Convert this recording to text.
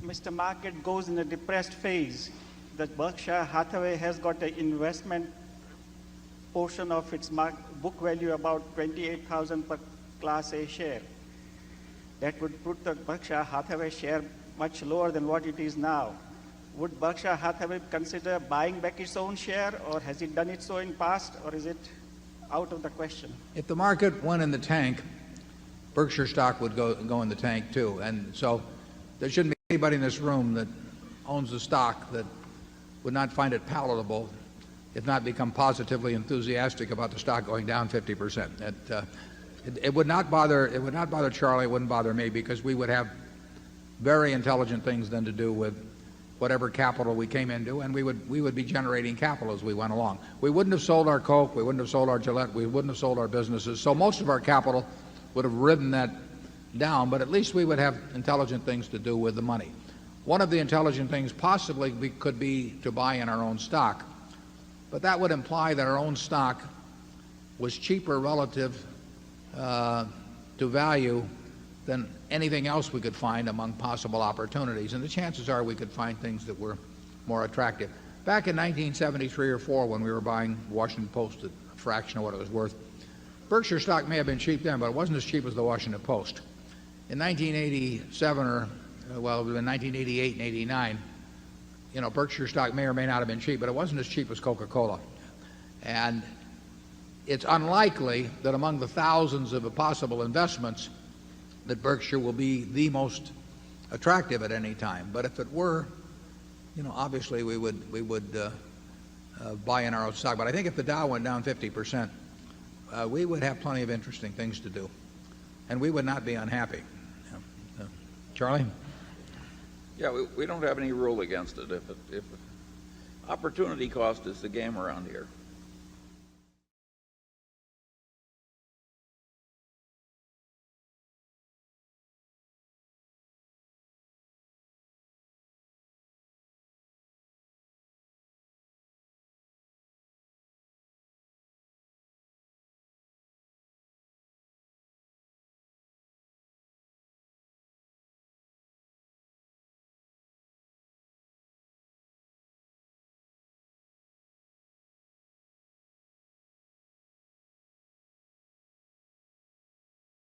Mr. Market goes in a depressed phase, that Berkshire Hathaway has got an investment portion of its book value about 28,000 per Class A share. That would put the Berkshire Hathaway share much lower than what it is now. Would Berkshire Hathaway consider buying back its own share, or has it done it so in past, or is it out of the question? If the market went in the tank, Berkshire stock would go in the tank too. And so there shouldn't be anybody in this room that owns a stock that would not find it palatable, if not become positively enthusiastic about the stock going down 50%. It would not bother Charlie, it wouldn't bother me, because we would have very intelligent things then to do with whatever capital we came into, and we would be generating capital as we went along. We wouldn't have sold our Coke, we wouldn't have sold our Gillette, we wouldn't have sold our businesses. So most of our capital would have ridden that down, but at least we would have intelligent things to do with the money. One of the intelligent things possibly could be to buy in our own stock, but that would imply that our own stock was cheaper relative to value than anything else we could find among possible opportunities. And the chances are we could find things that were more attractive. Back in 1973 or 4, when we were buying Washington Post at a fraction of what it was worth, Berkshire stock may have been cheap then, but it wasn't as cheap as the Washington Post. In 1987 or, well, it was in 1988 and 89, you know, Berkshire stock may or may not have been cheap, but it wasn't as cheap as Coca-Cola. And it's unlikely that among the thousands of possible investments that Berkshire will be the most attractive at any time. But if it were, you know, obviously we would buy in our own stock. But I think if the Dow went down 50%, we would have plenty of interesting things to do, and we would not be unhappy. Charlie? Yeah, we don't have any rule against it. If opportunity cost is the game around here.